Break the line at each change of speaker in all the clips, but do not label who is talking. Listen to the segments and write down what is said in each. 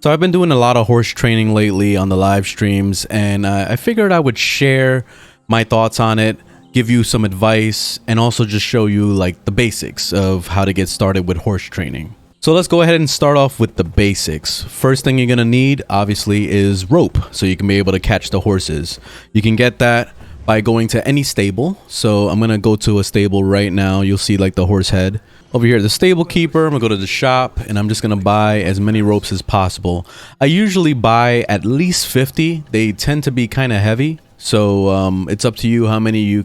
So I've been doing a lot of horse training lately on the live streams, and I figured I would share my thoughts on it, give you some advice, and also just show you like the basics of how to get started with horse training. So let's go ahead and start off with the basics. First thing you're gonna need, obviously, is rope, so you can be able to catch the horses. You can get that by going to any stable. So I'm gonna go to a stable right now. You'll see like the horse head. Over here, the stable keeper, I'm gonna go to the shop and I'm just gonna buy as many ropes as possible. I usually buy at least 50. They tend to be kind of heavy. So it's up to you how many you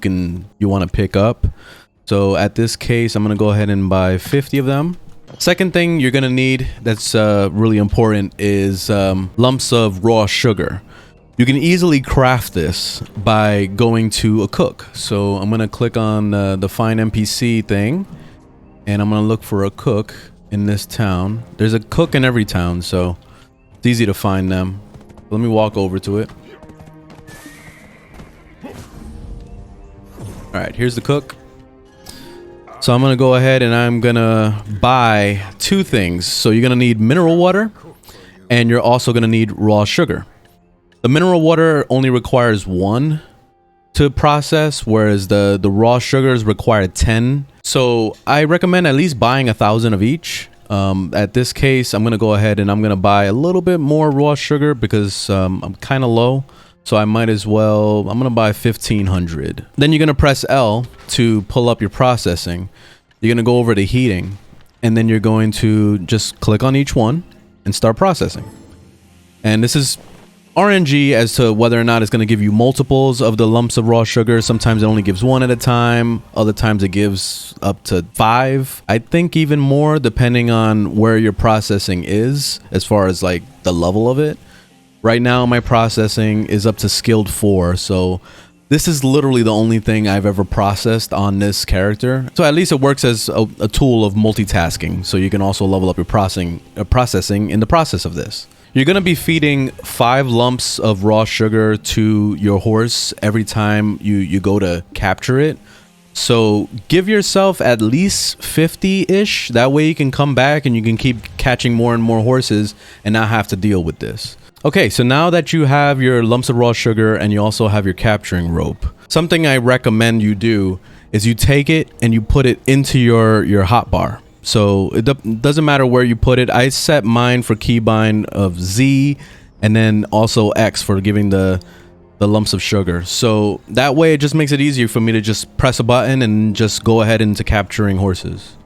want to pick up. So at this case, I'm gonna go ahead and buy 50 of them. Second thing you're gonna need that's really important is lumps of raw sugar. You can easily craft this by going to a cook. So I'm gonna click on the find NPC thing, and I'm gonna look for a cook in this town. There's a cook in every town, so it's easy to find them. Let me walk over to it. All right, here's the cook. So I'm gonna go ahead and I'm gonna buy two things. So you're gonna need mineral water, and you're also gonna need raw sugar. The mineral water only requires 1 to process, whereas the raw sugars require 10. So I recommend at least buying 1,000 of each. At this case, I'm gonna go ahead and I'm gonna buy a little bit more raw sugar because I'm kind of low. So I might as well, I'm gonna buy 1,500. Then you're gonna press L to pull up your processing. You're gonna go over to heating, and then you're going to just click on each one and start processing. And this is RNG as to whether or not it's going to give you multiples of the lumps of raw sugar. Sometimes it only gives 1 at a time. Other times it gives up to 5. I think even more depending on where your processing is as far as like the level of it. Right now my processing is up to skilled 4. So this is literally the only thing I've ever processed on this character. So at least it works as a tool of multitasking. So you can also level up your processing in the process of this. You're going to be feeding 5 lumps of raw sugar to your horse every time you go to capture it. So give yourself at least 50-ish. That way you can come back and you can keep catching more and more horses and not have to deal with this. Okay, so now that you have your lumps of raw sugar and you also have your capturing rope, something I recommend you do is you take it and you put it into your hotbar. So it doesn't matter where you put it. I set mine for keybind of Z and then also X for giving the lumps of sugar. So that way it just makes it easier for me to just press a button and just go ahead into capturing horses.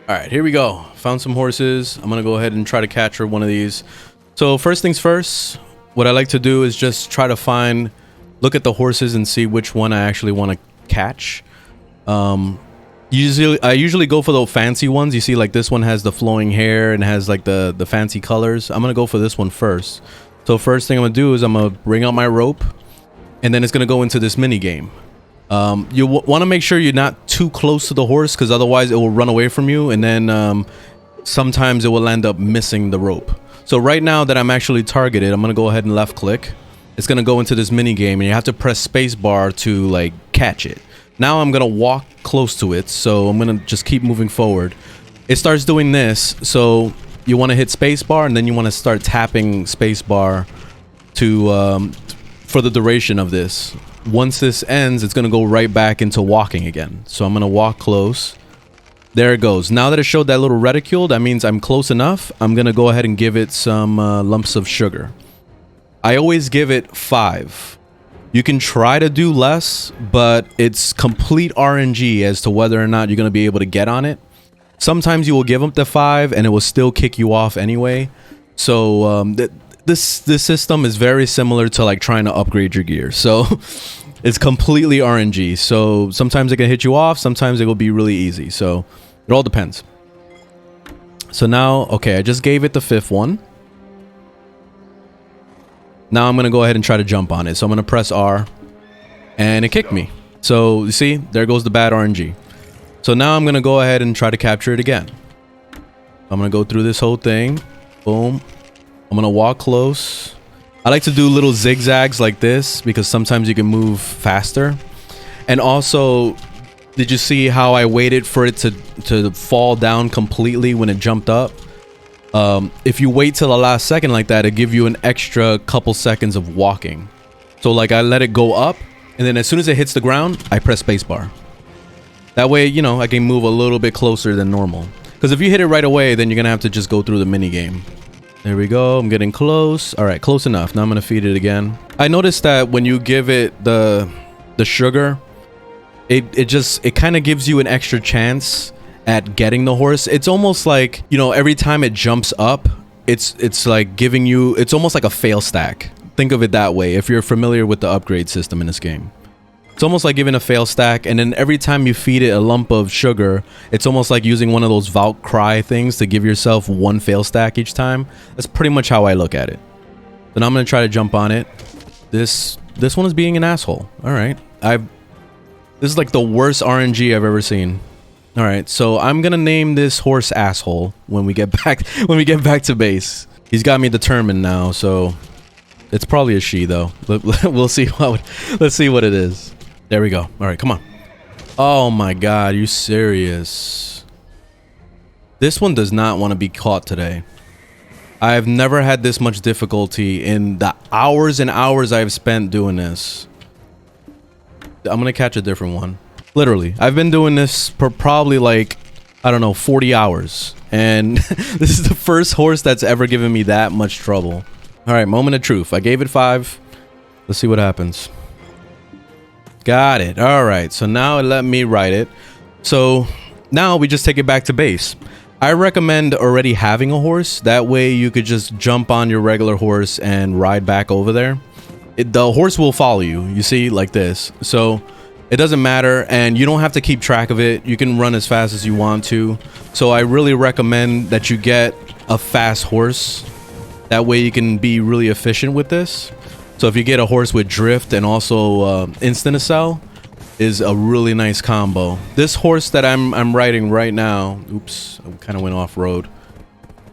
All right, here we go. Found some horses. I'm going to go ahead and try to capture one of these. So first things first, what I like to do is just try to look at the horses and see which one I actually want to catch. I usually go for the fancy ones. You see like this one has the flowing hair and has like the fancy colors. I'm gonna go for this one first. So first thing I'm gonna do is I'm gonna bring out my rope, and then it's gonna go into this mini game. You want to make sure you're not too close to the horse, because otherwise it will run away from you, and then sometimes it will end up missing the rope. So right now that I'm actually targeted, I'm gonna go ahead and left click. It's gonna go into this mini game, and you have to press space bar to like catch it. Now I'm gonna walk close to it, so I'm gonna just keep moving forward. It starts doing this, so you want to hit spacebar, and then you want to start tapping spacebar to for the duration of this. Once this ends, it's gonna go right back into walking again. So I'm gonna walk close. There it goes. Now that it showed that little reticule, that means I'm close enough. I'm gonna go ahead and give it some lumps of sugar. I always give it 5. You can try to do less, but it's complete RNG as to whether or not you're going to be able to get on it. Sometimes you will give them the 5 and it will still kick you off anyway. So this system is very similar to like trying to upgrade your gear. So it's completely RNG. So sometimes it can hit you off. Sometimes it will be really easy. So it all depends. So now, okay, I just gave it the 5th one. Now I'm going to go ahead and try to jump on it. So I'm going to press R, and it kicked me. So you see, there goes the bad RNG. So now I'm going to go ahead and try to capture it again. I'm going to go through this whole thing. Boom. I'm going to walk close. I like to do little zigzags like this because sometimes you can move faster. And also, did you see how I waited for it to fall down completely when it jumped up? If you wait till the last second like that, it give you an extra couple seconds of walking. So like I let it go up, and then as soon as it hits the ground, I press spacebar. That way, you know, I can move a little bit closer than normal. Because if you hit it right away, then you're gonna have to just go through the mini game. There we go. I'm getting close. All right, close enough. Now I'm gonna feed it again. I noticed that when you give it the sugar, it kind of gives you an extra chance at getting the horse. It's almost like, you know, every time it jumps up, it's like giving you, it's almost like a fail stack. Think of it that way if you're familiar with the upgrade system in this game. It's almost like giving a fail stack, and then every time you feed it a lump of sugar, it's almost like using one of those Valk cry things to give yourself one fail stack each time. That's pretty much how I look at it. Then I'm gonna try to jump on it. This one is being an asshole. All right, this is like the worst RNG I've ever seen. All right, so I'm gonna name this horse asshole when we get back to base. He's got me determined now, so it's probably a she though. We'll see let's see what it is. There we go. All right, come on. Oh my god, you serious? This one does not want to be caught today. I've never had this much difficulty in the hours and hours I've spent doing this. I'm gonna catch a different one. Literally, I've been doing this for probably like, I don't know, 40 hours. And this is the first horse that's ever given me that much trouble. All right, moment of truth. I gave it 5. Let's see what happens. Got it. All right, so now it let me ride it. So now we just take it back to base. I recommend already having a horse. That way you could just jump on your regular horse and ride back over there. The horse will follow you, you see, like this. So it doesn't matter, and you don't have to keep track of it. You can run as fast as you want to. So I really recommend that you get a fast horse. That way you can be really efficient with this. So if you get a horse with drift and also instant accel, is a really nice combo. This horse that I'm riding right now, oops, I kind of went off road.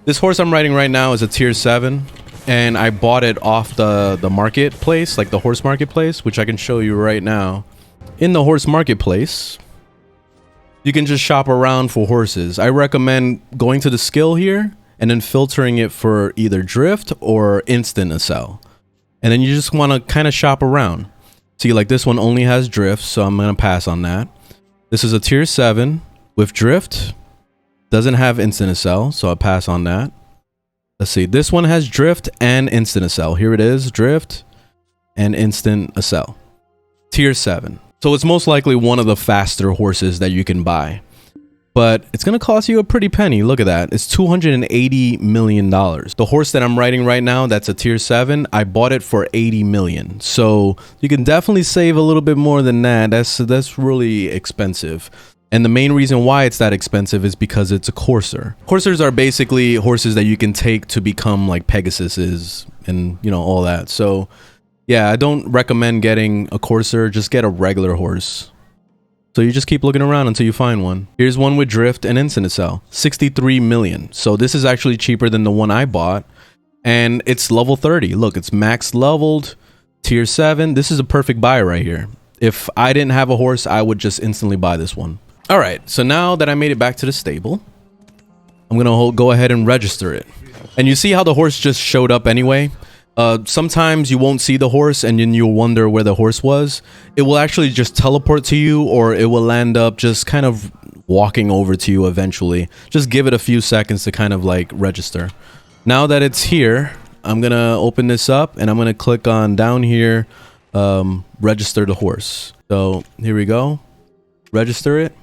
This horse I'm riding right now is a tier 7, and I bought it off the marketplace, like the horse marketplace, which I can show you right now. In the horse marketplace, you can just shop around for horses. I recommend going to the skill here and then filtering it for either drift or instant accel. And then you just want to kind of shop around. See, like this one only has drift, so I'm going to pass on that. This is a tier 7 with drift. Doesn't have instant accel, so I'll pass on that. Let's see. This one has drift and instant accel. Here it is, drift and instant accel. Tier 7. So it's most likely one of the faster horses that you can buy. But it's going to cost you a pretty penny. Look at that. It's $280 million. The horse that I'm riding right now, that's a tier 7. I bought it for $80 million. So you can definitely save a little bit more than that. That's really expensive. And the main reason why it's that expensive is because it's a CORSAIR. CORSAIRs are basically horses that you can take to become like Pegasuses and, you know, all that. So yeah, I don't recommend getting a CORSAIR. Just get a regular horse. So you just keep looking around until you find one. Here's one with drift and instant accel, 63 million. So this is actually cheaper than the one I bought, and it's level 30. Look, it's max leveled, tier 7. This is a perfect buy right here. If I didn't have a horse, I would just instantly buy this one. All right, so now that I made it back to the stable, I'm gonna go ahead and register it. And you see how the horse just showed up anyway? Sometimes you won't see the horse and then you'll wonder where the horse was. It will actually just teleport to you, or it will end up just kind of walking over to you eventually. Just give it a few seconds to kind of like register. Now that it's here, I'm gonna open this up and I'm gonna click on down here, register the horse. So here we go, register it,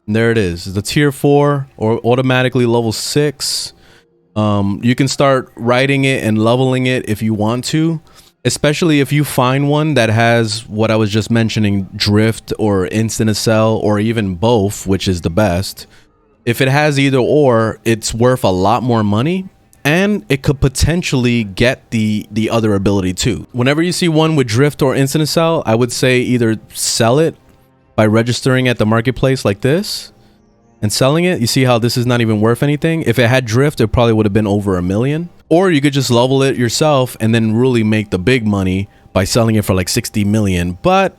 and there it is. It's a tier 4 or automatically level 6. You can start riding it and leveling it if you want to, especially if you find one that has what I was just mentioning, drift or instant accel, or even both, which is the best. If it has either or, it's worth a lot more money, and it could potentially get the other ability too. Whenever you see one with drift or instant accel, I would say either sell it by registering at the marketplace like this and selling it. You see how this is not even worth anything? If it had drift, it probably would have been over $1 million. Or you could just level it yourself and then really make the big money by selling it for like 60 million. But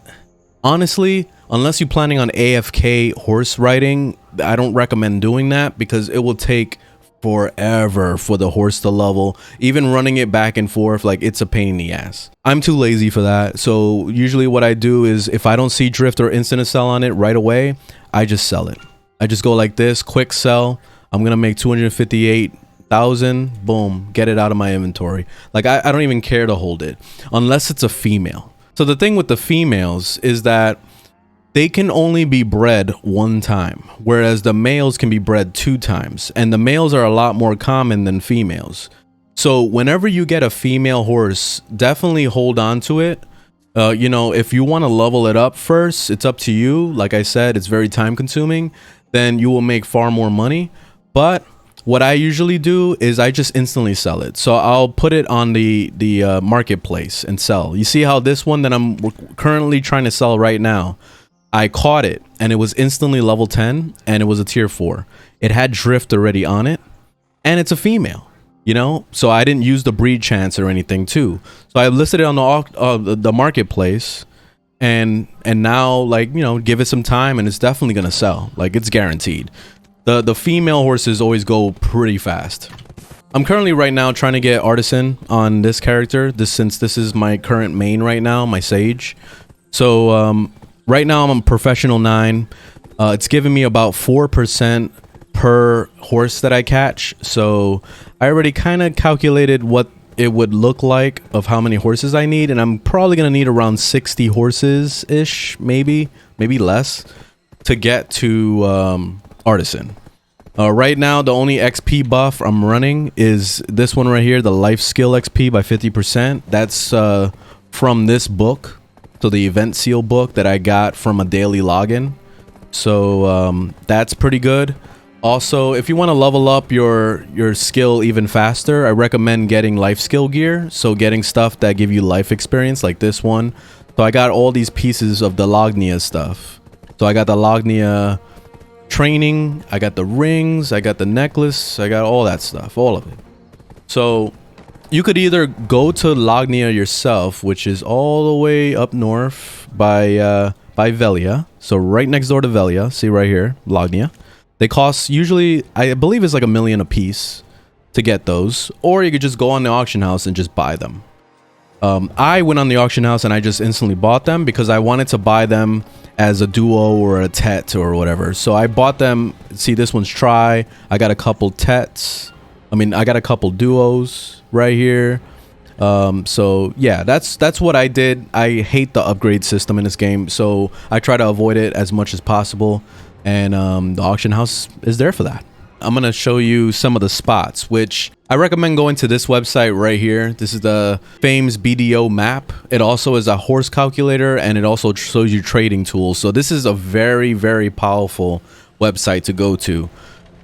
honestly, unless you're planning on AFK horse riding, I don't recommend doing that, because it will take forever for the horse to level. Even running it back and forth, like, it's a pain in the ass. I'm too lazy for that. So usually what I do is, if I don't see drift or instant sell on it right away, I just sell it. I just go like this, quick sell. I'm gonna make 258,000, boom, get it out of my inventory. Like, I don't even care to hold it unless it's a female. So the thing with the females is that they can only be bred one time, whereas the males can be bred 2 times, and the males are a lot more common than females. So whenever you get a female horse, definitely hold on to it. You know, if you want to level it up first, it's up to you. Like I said, it's very time consuming. Then you will make far more money. But what I usually do is I just instantly sell it. So I'll put it on the marketplace and sell. You see how this one that I'm currently trying to sell right now, I caught it and it was instantly level 10 and it was a tier 4. It had drift already on it and it's a female, you know? So I didn't use the breed chance or anything too. So I listed it on the marketplace and now, like, you know, give it some time and it's definitely going to sell. Like, it's guaranteed. The female horses always go pretty fast. I'm currently right now trying to get artisan on this character, since this is my current main right now, my sage. So right now I'm a professional 9. It's giving me about 4% per horse that I catch. So I already kind of calculated what it would look like of how many horses I need, and I'm probably gonna need around 60 horses ish, maybe less, to get to artisan. Right now the only XP buff I'm running is this one right here, the life skill XP by 50%. That's from this book, so the event seal book that I got from a daily login. So that's pretty good. Also, if you want to level up your skill even faster, I recommend getting life skill gear. So getting stuff that give you life experience, like this one. So I got all these pieces of the Lognia stuff. So I got the Lognia training, I got the rings, I got the necklace, I got all that stuff, all of it. So you could either go to Lognia yourself, which is all the way up north by Velia. So right next door to Velia, see right here, Lognia. They cost usually, I believe it's like $1 million a piece to get those, or you could just go on the auction house and just buy them. I went on the auction house and I just instantly bought them because I wanted to buy them as a duo or a tet or whatever. So I bought them. See, this one's try. I got a couple tets. I got a couple duos right here. So yeah, that's what I did. I hate the upgrade system in this game, so I try to avoid it as much as possible. And the auction house is there for that. I'm going to show you some of the spots, which I recommend going to this website right here. This is the Fame's BDO map. It also is a horse calculator, and it also shows you trading tools. So this is a very, very powerful website to go to.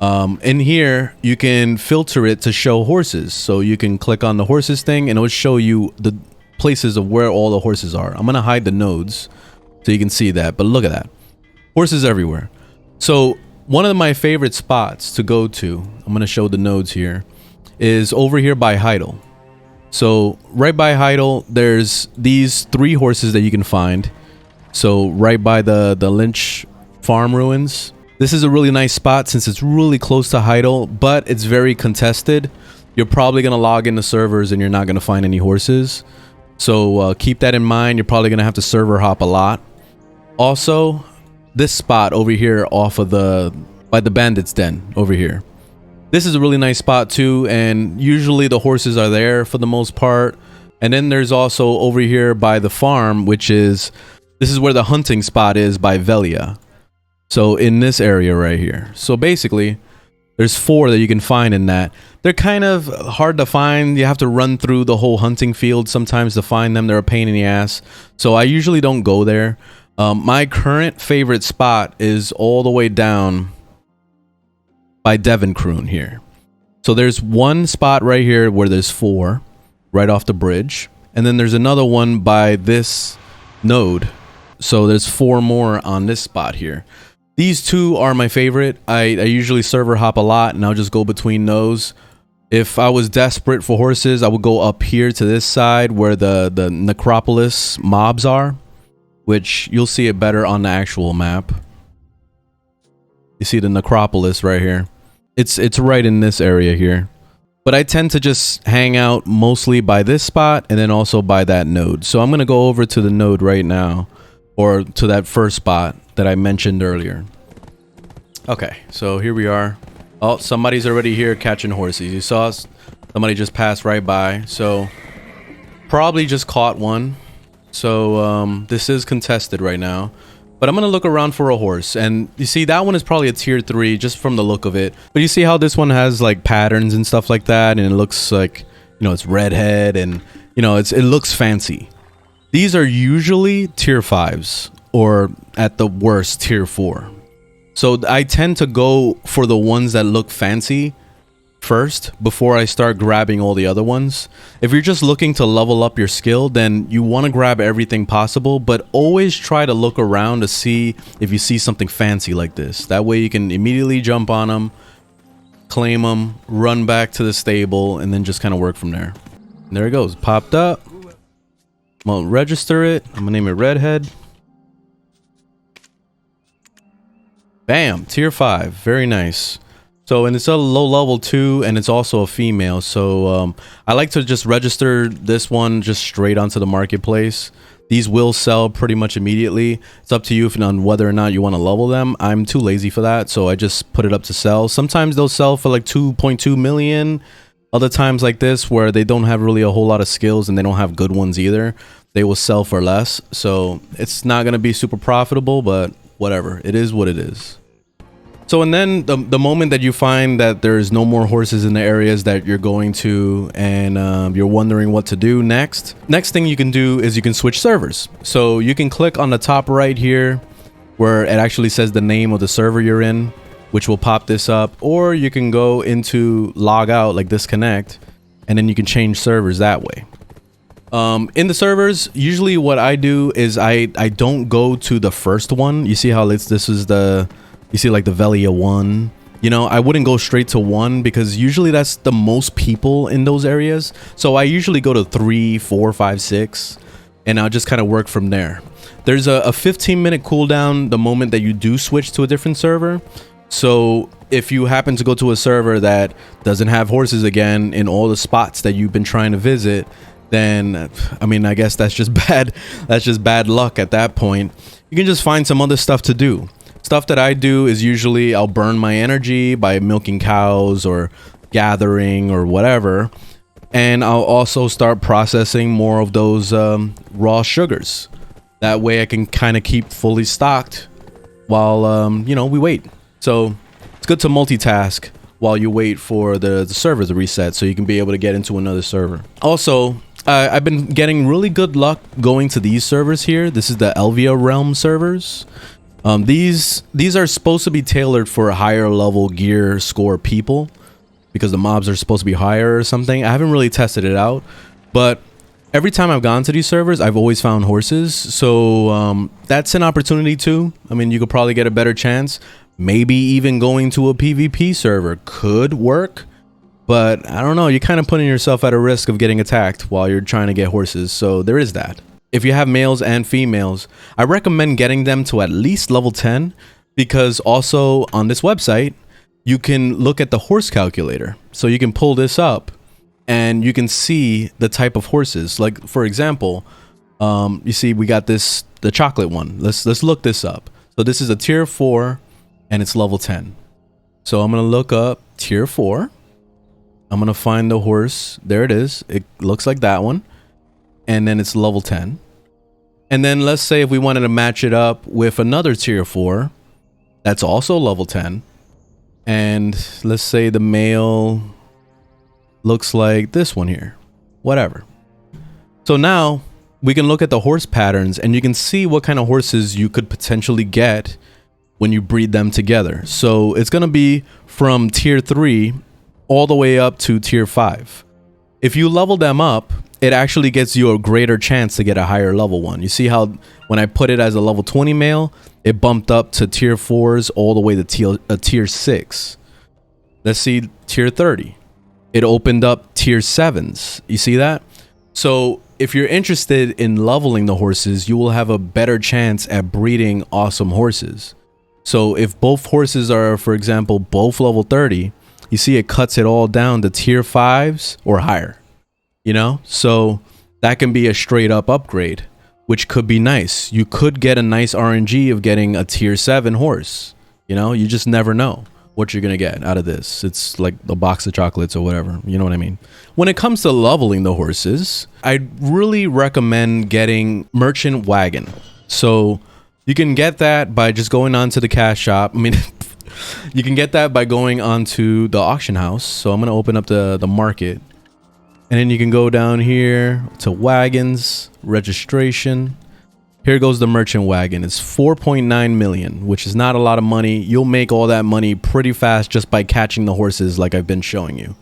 In here, you can filter it to show horses. So you can click on the horses thing, and it will show you the places of where all the horses are. I'm going to hide the nodes so you can see that, but look at that. Horses everywhere. So one of my favorite spots to go to, I'm going to show the nodes here, is over here by Heidel. So right by Heidel, there's these 3 horses that you can find. So right by the Lynch farm ruins. This is a really nice spot since it's really close to Heidel, but it's very contested. You're probably going to log into servers and you're not going to find any horses. So keep that in mind. You're probably going to have to server hop a lot. Also, this spot over here off of by the bandits den over here. This is a really nice spot too, and usually the horses are there for the most part. And then there's also over here by the farm, this is where the hunting spot is by Velia. So in this area right here. So basically there's 4 that you can find in that. They're kind of hard to find. You have to run through the whole hunting field sometimes to find them. They're a pain in the ass. So I usually don't go there. My current favorite spot is all the way down by Devon Croon here. So there's one spot right here where there's 4 right off the bridge. And then there's another one by this node. So there's 4 more on this spot here. These 2 are my favorite. I usually server hop a lot and I'll just go between those. If I was desperate for horses, I would go up here to this side where the necropolis mobs are, which you'll see it better on the actual map. You see the necropolis right here. It's right in this area here. But I tend to just hang out mostly by this spot and then also by that node. So I'm going to go over to the node right now, or to that first spot that I mentioned earlier. Okay, so here we are. Oh, somebody's already here catching horses. You saw somebody just passed right by. So probably just caught one. So this is contested right now. But I'm going to look around for a horse. And you see, that one is probably a tier 3 just from the look of it. But you see how this one has like patterns and stuff like that. And it looks like, you know, it's redhead and, you know, it looks fancy. These are usually tier 5s or at the worst tier 4. So I tend to go for the ones that look fancy first before I start grabbing all the other ones. If you're just looking to level up your skill, then you want to grab everything possible, but always try to look around to see if you see something fancy like this. That way you can immediately jump on them, claim them, run back to the stable, and then just kind of work from there. And there it goes, popped up. Well, register it. I'm gonna name it Redhead. Bam, tier 5, very nice. So, and it's a low level too, and it's also a female. So I like to just register this one just straight onto the marketplace. These will sell pretty much immediately. It's up to you on whether or not you want to level them. I'm too lazy for that, so I just put it up to sell. Sometimes they'll sell for like 2.2 million. Other times like this, where they don't have really a whole lot of skills and they don't have good ones either, they will sell for less. So it's not going to be super profitable, but whatever. It is what it is. So, and then the moment that you find that there's no more horses in the areas that you're going to, and you're wondering what to do next thing you can do is you can switch servers. So you can click on the top right here where it actually says the name of the server you're in, which will pop this up, or you can go into log out, like disconnect, and then you can change servers that way. In the servers, usually what I do is I don't go to the first one. You see how this is the... You see like the Velia 1, you know, I wouldn't go straight to 1 because usually that's the most people in those areas. So I usually go to 3, 4, 5, 6, and I'll just kind of work from there. There's a 15-minute cooldown the moment that you do switch to a different server. So if you happen to go to a server that doesn't have horses again in all the spots that you've been trying to visit, then, I mean, I guess that's just bad. That's just bad luck at that point. You can just find some other stuff to do. Stuff that I do is usually I'll burn my energy by milking cows or gathering or whatever. And I'll also start processing more of those raw sugars. That way I can kind of keep fully stocked while, you know, we wait. So it's good to multitask while you wait for the server to reset so you can be able to get into another server. Also, I've been getting really good luck going to these servers here. This is the Apevia realm servers. These are supposed to be tailored for higher level gear score people because the mobs are supposed to be higher or something. I haven't really tested it out, but every time I've gone to these servers, I've always found horses. So that's an opportunity too. I mean, you could probably get a better chance. Maybe even going to a PvP server could work, but I don't know. You're kind of putting yourself at a risk of getting attacked while you're trying to get horses. So there is that. If you have males and females, I recommend getting them to at least level 10 because also on this website, you can look at the horse calculator. So you can pull this up and you can see the type of horses. Like, for example, you see we got the chocolate one. Let's look this up. So this is a tier 4 and it's level 10. So I'm going to look up tier 4. I'm going to find the horse. There it is. It looks like that one. And then it's level 10. And then let's say if we wanted to match it up with another tier 4, that's also level 10. And let's say the male looks like this one here, whatever. So now we can look at the horse patterns and you can see what kind of horses you could potentially get when you breed them together. So it's going to be from tier 3 all the way up to tier 5. If you level them up, it actually gets you a greater chance to get a higher level one. You see how when I put it as a level 20 male, it bumped up to tier 4s all the way to tier 6. Let's see tier 30. It opened up tier 7s. You see that? So if you're interested in leveling the horses, you will have a better chance at breeding awesome horses. So if both horses are, for example, both level 30, you see it cuts it all down to tier 5s or higher, you know? So that can be a straight up upgrade, which could be nice. You could get a nice RNG of getting a tier 7 horse. You know, you just never know what you're gonna get out of this. It's like a box of chocolates or whatever, you know what I mean? When it comes to leveling the horses, I'd really recommend getting Merchant Wagon. So you can get that by just going onto the cash shop. I mean, you can get that by going onto the auction house. So I'm gonna open up the market, and then you can go down here to wagons, registration. Here goes the Merchant Wagon. It's 4.9 million, which is not a lot of money. You'll make all that money pretty fast just by catching the horses like I've been showing you.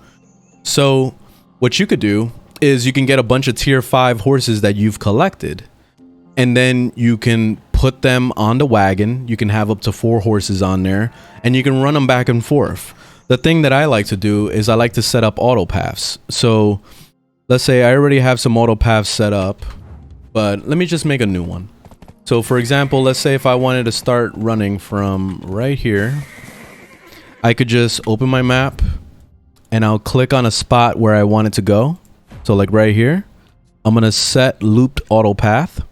So what you could do is you can get a bunch of tier 5 horses that you've collected, and then you can put them on the wagon. You can have up to 4 horses on there, and you can run them back and forth. The thing that I like to do is I like to set up auto paths. So let's say I already have some auto paths set up, but let me just make a new one. So for example, let's say if I wanted to start running from right here, I could just open my map and I'll click on a spot where I want it to go. So like right here, I'm gonna set looped auto path,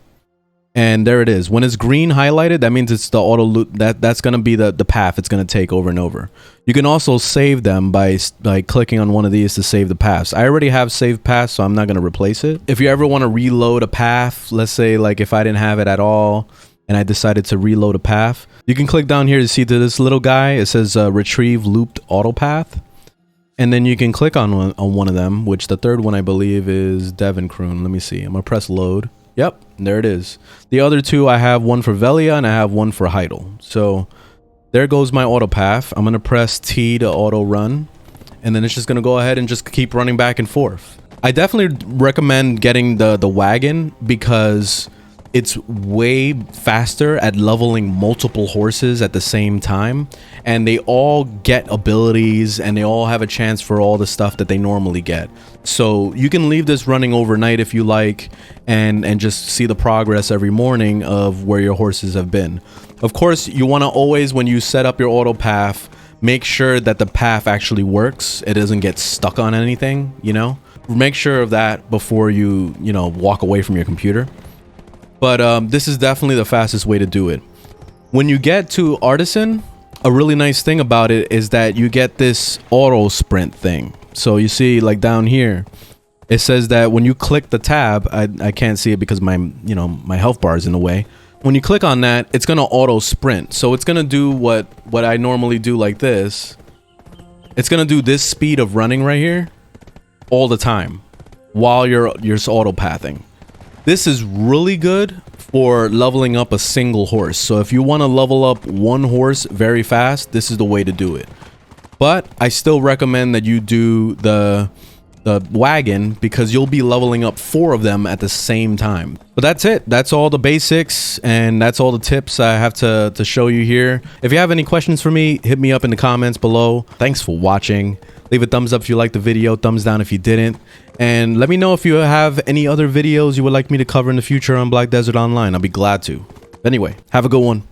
and there it is. When it's green highlighted, that means it's the auto loop. That's gonna be the path it's gonna take over and over. You can also save them by clicking on one of these to save the paths. I already have saved paths, so I'm not gonna replace it. If you ever want to reload a path, let's say like if I didn't have it at all and I decided to reload a path, you can click down here to see to this little guy. It says retrieve looped auto path, and then you can click on one of them, which the third one I believe is Devon Croon. Let me see. I'm gonna press load. Yep, there it is. The other two, I have one for Velia and I have one for Heidel. So there goes my auto path. I'm gonna press T to auto run, and then it's just gonna go ahead and just keep running back and forth. I definitely recommend getting the wagon because it's way faster at leveling multiple horses at the same time, and they all get abilities and they all have a chance for all the stuff that they normally get. So you can leave this running overnight if you like, and just see the progress every morning of where your horses have been. Of course, you want to always, when you set up your auto path, make sure that the path actually works. It doesn't get stuck on anything, you know? Make sure of that before you walk away from your computer. But this is definitely the fastest way to do it. When you get to Artisan, a really nice thing about it is that you get this auto sprint thing. So you see like down here, it says that when you click the tab, I can't see it because my health bar is in the way. When you click on that, it's gonna auto sprint. So it's gonna do what I normally do like this. It's gonna do this speed of running right here all the time while you're auto pathing. This is really good for leveling up a single horse. So if you want to level up one horse very fast, this is the way to do it. But I still recommend that you do the wagon because you'll be leveling up 4 of them at the same time. But that's it. That's all the basics, and that's all the tips I have to show you here. If you have any questions for me, hit me up in the comments below. Thanks for watching. Leave a thumbs up if you liked the video, thumbs down if you didn't. And let me know if you have any other videos you would like me to cover in the future on Black Desert Online. I'll be glad to. Anyway, have a good one.